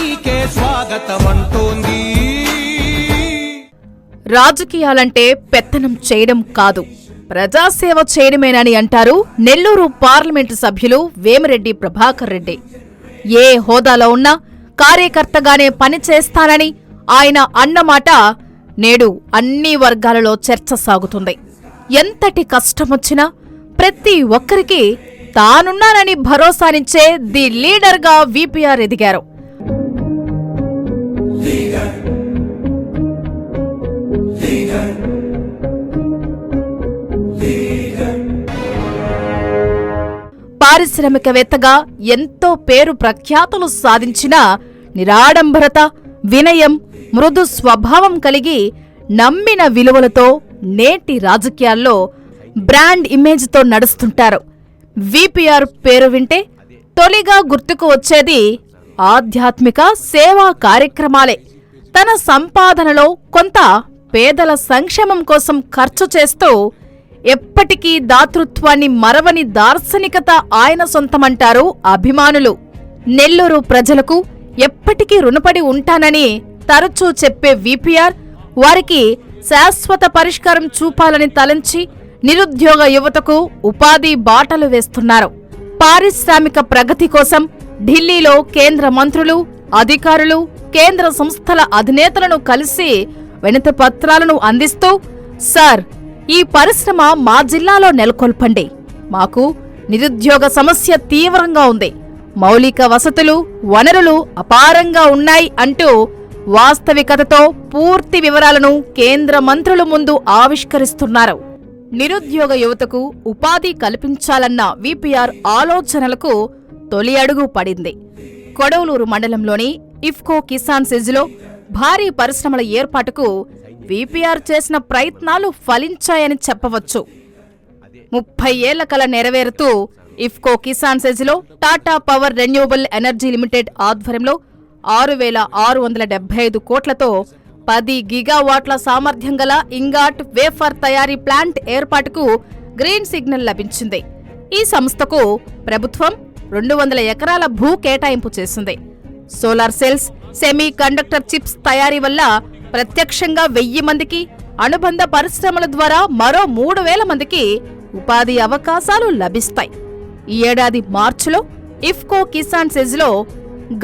నీకే స్వాగతమంటోంది. రాజకీయాలంటే పెత్తనం చేయడం కాదు, ప్రజాసేవ చేయడమేనని అంటారు నెల్లూరు పార్లమెంటు సభ్యులు వేమిరెడ్డి ప్రభాకర్ రెడ్డి. ఏ హోదాలో ఉన్నా కార్యకర్తగానే పనిచేస్తానని ఆయన అన్నమాట నేడు అన్ని వర్గాలలో చర్చ సాగుతుంది. ఎంతటి కష్టమొచ్చినా ప్రతి ఒక్కరికి తానున్నానని భరోసానిచ్చే ది లీడర్గా వీపీఆర్ ఎదిగారు. పారిశ్రామికవేత్తగా ఎంతో పేరు ప్రఖ్యాతులు సాధించిన నిరాడంబరత, వినయం, మృదు స్వభావం కలిగి నమ్మిన విలువలతో నేటి రాజకీయాల్లో బ్రాండ్ ఇమేజ్తో నడుస్తుంటారు. వీపీఆర్ పేరు వింటే తొలిగా గుర్తుకు వచ్చేది ఆధ్యాత్మిక సేవా కార్యక్రమాలే. తన సంపాదనలో కొంత పేదల సంక్షేమం కోసం ఖర్చు చేస్తూ ఎప్పటికీ దాతృత్వాన్ని మరవని దార్శనికత ఆయన సొంతమంటారు అభిమానులు. నెల్లూరు ప్రజలకు ఎప్పటికీ రుణపడి ఉంటానని తరచూ చెప్పే వీపీఆర్ వారికి శాశ్వత పరిష్కారం చూపాలని తలంచి నిరుద్యోగ యువతకు ఉపాధి బాటలు వేస్తున్నారు. పారిశ్రామిక ప్రగతి కోసం ఢిల్లీలో కేంద్ర మంత్రులు, అధికారులు, కేంద్ర సంస్థల అధినేతలను కలిసి వినతి పత్రాలను అందిస్తూ, సార్, ఈ పరిశ్రమ మా జిల్లాలో నెలకొల్పండి, మాకు నిరుద్యోగ సమస్య తీవ్రంగా ఉంది, మౌలిక వసతులు, వనరులు అపారంగా ఉన్నాయి అంటూ వాస్తవికతతో పూర్తి వివరాలను కేంద్ర మంత్రుల ముందు ఆవిష్కరిస్తున్నారు. నిరుద్యోగ యువతకు ఉపాధి కల్పించాలన్న వీపీఆర్ ఆలోచనలకు తొలి అడుగు పడింది. కొడవలూరు మండలంలోని ఇఫ్కో కిసాన్ సెజ్లో భారీ పరిశ్రమల ఏర్పాటుకు వీపీఆర్ చేసిన ప్రయత్నాలు ఫలించాయని చెప్పవచ్చు. 30 ఏళ్ల కల నెరవేరుతూ ఇఫ్కో కిసాన్ సెజ్లో Tata power renewable energy limited ఆధ్వర్యంలో 6,675 కోట్లతో 10 గిగావాట్ల సామర్థ్యం గల ఇంగాట్ వేఫర్ తయారీ ప్లాంట్ ఏర్పాటుకు గ్రీన్ సిగ్నల్ లభించింది. ఈ సంస్థకు ప్రభుత్వం 200 ఎకరాల భూ కేటాయింపు చేసింది. Solar cells, semiconductor chips తయారీ వల్ల ప్రత్యక్షంగా 1000 మందికి, అనుబంధ పరిశ్రమల ద్వారా మరో 3000 మందికి ఉపాధి అవకాశాలు లభిస్తాయి. ఈ ఏడాది మార్చిలో ఇఫ్కో కిసాన్ సెజ్లో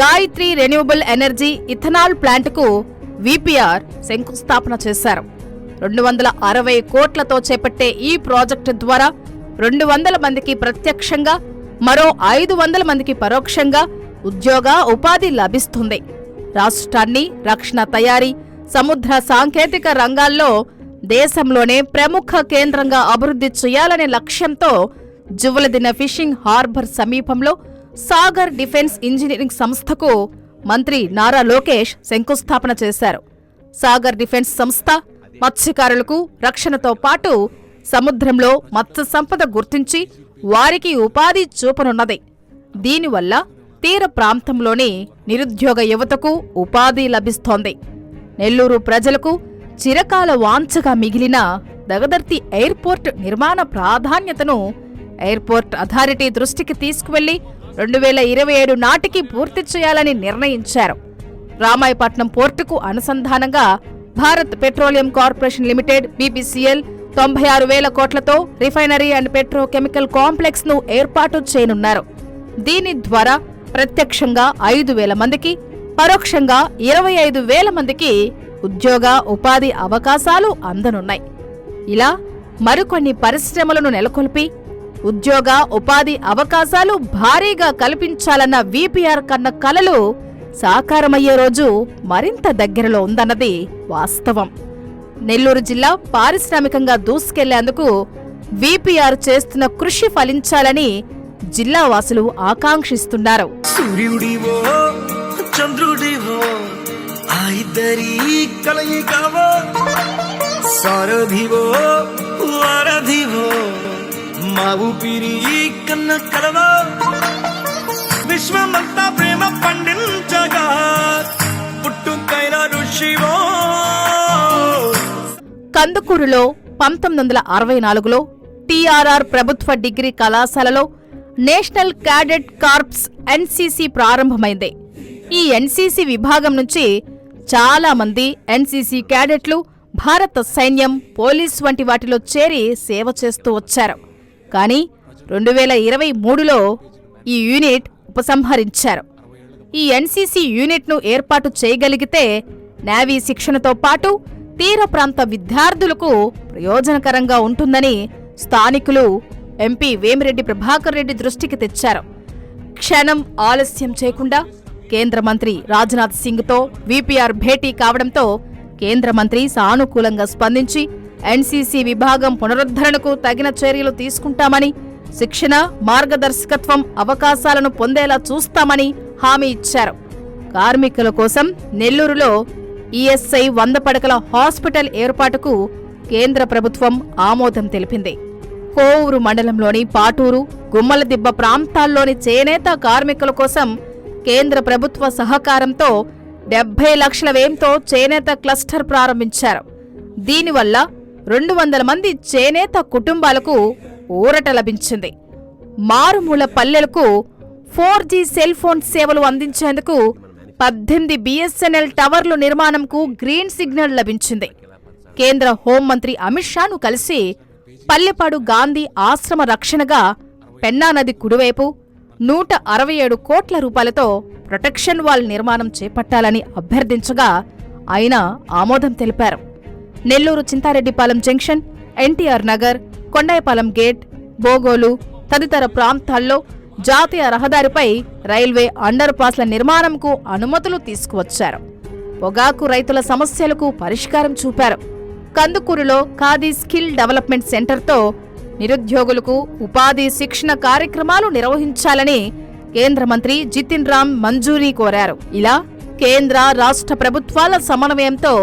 గాయత్రి రెన్యూవబుల్ ఎనర్జీ ఇథనాల్ ప్లాంట్కు వీపీఆర్ శంకుస్థాపన చేశారు. 260 కోట్లతో చేపట్టే ఈ ప్రాజెక్టు ద్వారా 200 మందికి ప్రత్యక్షంగా, మరో 500 మందికి పరోక్షంగా ఉద్యోగ ఉపాధి లభిస్తుంది. రాష్ట్రాన్ని రక్షణ తయారీ, సముద్ర సాంకేతిక రంగాల్లో దేశంలోనే ప్రముఖ కేంద్రంగా అభివృద్ధి చేయాలనే లక్ష్యంతో జువలదిన ఫిషింగ్ హార్బర్ సమీపంలో సాగర్ డిఫెన్స్ ఇంజనీరింగ్ సంస్థకు మంత్రి నారా లోకేష్ శంకుస్థాపన చేశారు. సాగర్ డిఫెన్స్ సంస్థ మత్స్యకారులకు రక్షణతో పాటు సముద్రంలో మత్స్య సంపద గుర్తించి వారికి ఉపాధి చూపనున్నది. దీనివల్ల తీర ప్రాంతంలోని నిరుద్యోగ యువతకు ఉపాధి లభిస్తోంది. నెల్లూరు ప్రజలకు చిరకాల వాంఛగా మిగిలిన దగదర్తి ఎయిర్పోర్ట్ నిర్మాణ ప్రాధాన్యతను ఎయిర్పోర్ట్ అథారిటీ దృష్టికి తీసుకువెళ్లి 2027 నాటికి పూర్తి చేయాలని నిర్ణయించారు. రామాయపట్నం పోర్టుకు అనుసంధానంగా Bharat petroleum corporation limited BPCL 96,000 కోట్లతో రిఫైనరీ అండ్ పెట్రోకెమికల్ కాంప్లెక్స్ ను ఏర్పాటు చేయనున్నారు. దీని ద్వారా ప్రత్యక్షంగా 5,000 మందికి, పరోక్షంగా 25,000 మందికి ఉద్యోగ ఉపాధి అవకాశాలు అందనున్నాయి. ఇలా మరికొన్ని పరిశ్రమలను నెలకొల్పి ఉద్యోగ ఉపాధి అవకాశాలు భారీగా కల్పించాలన్న వీపీఆర్ కన్న కలలు సాకారమయ్యే రోజు మరింత దగ్గరలో ఉందన్నది వాస్తవం. నెల్లూరు జిల్లా పారిశ్రామికంగా దూసుకెళ్లేందుకు వీపీఆర్ చేస్తున్న కృషి ఫలించాలని జిల్లా వాసులు ఆకాంక్షిస్తున్నారు. సూర్యుడివో చంద్రుడివో ఆ ఇద్దరి కలయికవో, సారథివో వారధివో మా ఊపిరి కన్న కలవో, విశ్వమంతా ప్రేమ పండించగా పుట్టుకైన ఋషివో. కందుకూరులో 1964లో టీఆర్ఆర్ ప్రభుత్వ డిగ్రీ కళాశాలలో నేషనల్ క్యాడెట్ కార్ప్స్ ఎన్సీసీ ప్రారంభమైంది. ఈ ఎన్సీసీ విభాగం నుంచి చాలా మంది ఎన్సీసీ క్యాడెట్లు భారత సైన్యం, పోలీస్ వంటి వాటిలో చేరి సేవ చేస్తూ వచ్చారు. కానీ 2023లో ఈ యూనిట్ ఉపసంహరించారు. ఈ ఎన్సీసీ యూనిట్ను ఏర్పాటు చేయగలిగితే నేవీ శిక్షణతో పాటు తీర ప్రాంత విద్యార్థులకు ప్రయోజనకరంగా ఉంటుందని స్థానికులు ఎంపీ వేమిరెడ్డి ప్రభాకర్ రెడ్డి దృష్టికి తెచ్చారు. క్షణం ఆలస్యం చేయకుండా కేంద్ర మంత్రి రాజ్నాథ్ సింగ్తో వీపీఆర్ భేటీ కావడంతో కేంద్ర మంత్రి సానుకూలంగా స్పందించి ఎన్సీసీ విభాగం పునరుద్ధరణకు తగిన చర్యలు తీసుకుంటామని, శిక్షణ, మార్గదర్శకత్వం, అవకాశాలను పొందేలా చూస్తామని హామీ ఇచ్చారు. కార్మికుల కోసం నెల్లూరులో ఈఎస్ఐ 100 పడకల హాస్పిటల్ ఏర్పాటుకు కేంద్ర ప్రభుత్వం ఆమోదం తెలిపింది. కోవూరు మండలంలోని పాటూరు, గుమ్మలదిబ్బ ప్రాంతాల్లోని చేనేత కార్మికుల కోసం కేంద్ర ప్రభుత్వ సహకారంతో 70 లక్షల వ్యయంతో చేనేత క్లస్టర్ ప్రారంభించారు. దీనివల్ల 200 మంది చేనేత కుటుంబాలకు ఊరట లభించింది. మారుమూల పల్లెలకు 4G సెల్ ఫోన్ సేవలు అందించేందుకు 18 BSNL టవర్లు నిర్మాణంకు గ్రీన్ సిగ్నల్ లభించింది. కేంద్ర హోంమంత్రి అమిత్ షాను కలిసి పల్లెపాడు గాంధీ ఆశ్రమ రక్షణగా పెన్నా నది కుడివైపు 167 కోట్ల రూపాయలతో ప్రొటెక్షన్ వాల్ నిర్మాణం చేపట్టాలని అభ్యర్థించగా ఆయన ఆమోదం తెలిపారు. నెల్లూరు చింతారెడ్డిపాలెం జంక్షన్, ఎన్టీఆర్ నగర్, కొండాయపాలెం గేట్, బోగోలు తదితర ప్రాంతాల్లో జాతీయ రహదారిపై రైల్వే అండర్ పాస్ల నిర్మాణంకు అనుమతులు తీసుకువచ్చారు. పొగాకు రైతుల సమస్యలకు పరిష్కారం చూపారు. కందుకూరులో ఖాదీ స్కిల్ డెవలప్మెంట్ సెంటర్తో నిరుద్యోగులకు ఉపాధి శిక్షణ కార్యక్రమాలు నిర్వహించాలని కేంద్ర మంత్రి జితిన్ రామ్ మంజూరీ కోరారు. ఇలా కేంద్ర, రాష్ట్ర ప్రభుత్వాల సమన్వయంతో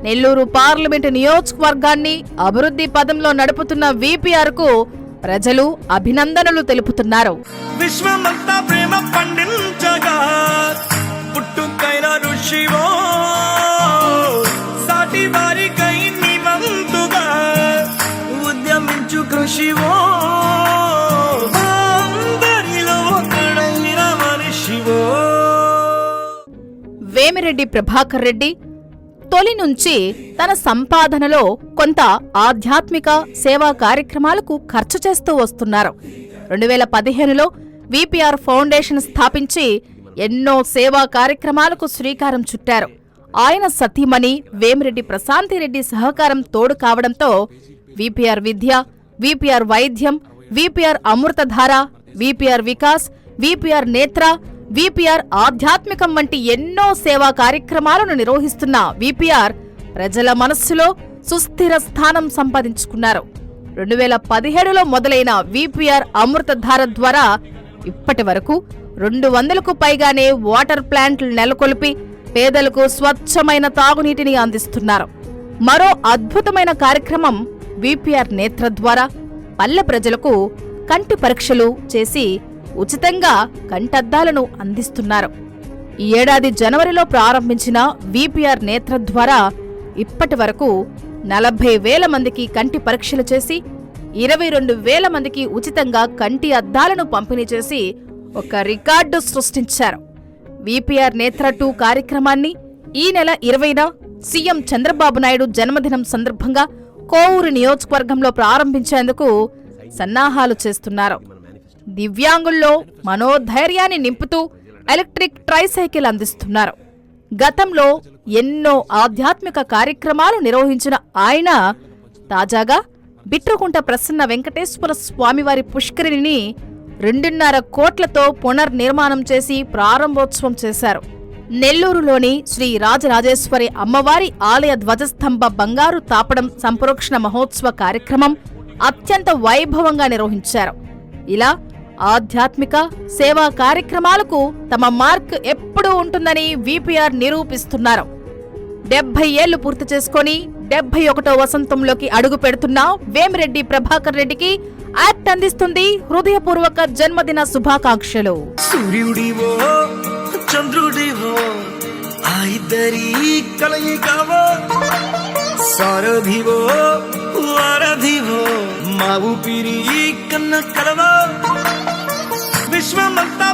నెల్లూరు పార్లమెంటు నియోజకవర్గాన్ని అభివృద్ధి పదంలో నడుపుతున్న వీపీఆర్కు ప్రజలు అభినందనలు తెలుపుతున్నారు. విశ్వమంతా ప్రేమ పండించగా పుట్టుకైన ఋషివో, సాటి వారికై నివంతుగా ఉద్యమించు కృషివో, అందరిలో ఒకడైన మనిషివో. వేమిరెడ్డి ప్రభాకర్ రెడ్డి తొలి నుంచి తన సంపాదనలో కొంత ఆధ్యాత్మిక సేవా కార్యక్రమాలకు ఖర్చు చేస్తూ వస్తున్నారు. 2015లో వీపీఆర్ ఫౌండేషన్ స్థాపించి ఎన్నో సేవా కార్యక్రమాలకు శ్రీకారం చుట్టారు. ఆయన సతీమణి వేమిరెడ్డి ప్రశాంతిరెడ్డి సహకారం తోడు కావడంతో వీపీఆర్ విద్య, వీపీఆర్ వైద్యం, VPR Amruthadhara, VPR Vikas, VPR నేత్ర, వీపీఆర్ ఆధ్యాత్మికం వంటి ఎన్నో సేవా కార్యక్రమాలను నిర్వహిస్తున్న వీపీఆర్ ప్రజల మనస్సులో సుస్థిర స్థానం సంపాదించుకున్నారు. 2017లో మొదలైన వీపీఆర్ అమృతధార ద్వారా ఇప్పటి వరకు 200కు పైగానే వాటర్ ప్లాంట్లు నెలకొల్పి పేదలకు స్వచ్ఛమైన తాగునీటిని అందిస్తున్నారు. మరో అద్భుతమైన కార్యక్రమం వీపీఆర్ నేత్ర ద్వారా పల్లె ప్రజలకు కంటి పరీక్షలు చేసి ఉచితంగా కంటద్దాలను అందిస్తున్నారు. ఈ ఏడాది జనవరిలో ప్రారంభించిన వీపీఆర్ నేత్ర ద్వారా ఇప్పటి వరకు 40,000 మందికి కంటి పరీక్షలు చేసి 22,000 మందికి ఉచితంగా కంటి అద్దాలను పంపిణీ చేసి ఒక రికార్డు సృష్టించారు. వీపీఆర్ నేత్ర 2 కార్యక్రమాన్ని ఈ నెల 20న సీఎం చంద్రబాబు నాయుడు జన్మదినం సందర్భంగా కోవూరు నియోజకవర్గంలో ప్రారంభించేందుకు సన్నాహాలు చేస్తున్నారు. దివ్యాంగుల్లో మనోధైర్యాన్ని నింపుతూ ఎలక్ట్రిక్ ట్రైసైకిల్ అందిస్తున్నారు. గతంలో ఎన్నో ఆధ్యాత్మిక కార్యక్రమాలు నిర్వహించిన ఆయన తాజాగా బిట్రకుంట ప్రసన్న వెంకటేశ్వర స్వామివారి పుష్కరిణిని 2.5 కోట్లతో పునర్నిర్మాణం చేసి ప్రారంభోత్సవం చేశారు. నెల్లూరులోని శ్రీ రాజరాజేశ్వరి అమ్మవారి ఆలయ ధ్వజస్తంభ బంగారు తాపడం సంప్రోక్షణ మహోత్సవ కార్యక్రమం అత్యంత వైభవంగా నిర్వహించారు. ఇలా ఆధ్యాత్మిక సేవా కార్యక్రమాలకు తమ మార్క్ ఎప్పుడూ ఉంటుందని వీపీఆర్ నిరూపిస్తున్నారు. 70 ఏళ్లు పూర్తి చేసుకుని 71వ వసంతంలోకి అడుగు పెడుతున్న వేమిరెడ్డి ప్రభాకర్ రెడ్డికి యాక్ట్ అందిస్తుంది హృదయపూర్వక జన్మదిన శుభాకాంక్షలు. సూర్యుడివో చంద్రుడివో ఆ ఇద్దరి కలయికవో, సారథివో వారధివో మా ఊపిరి కన్న కలవో, విశ్వమంతా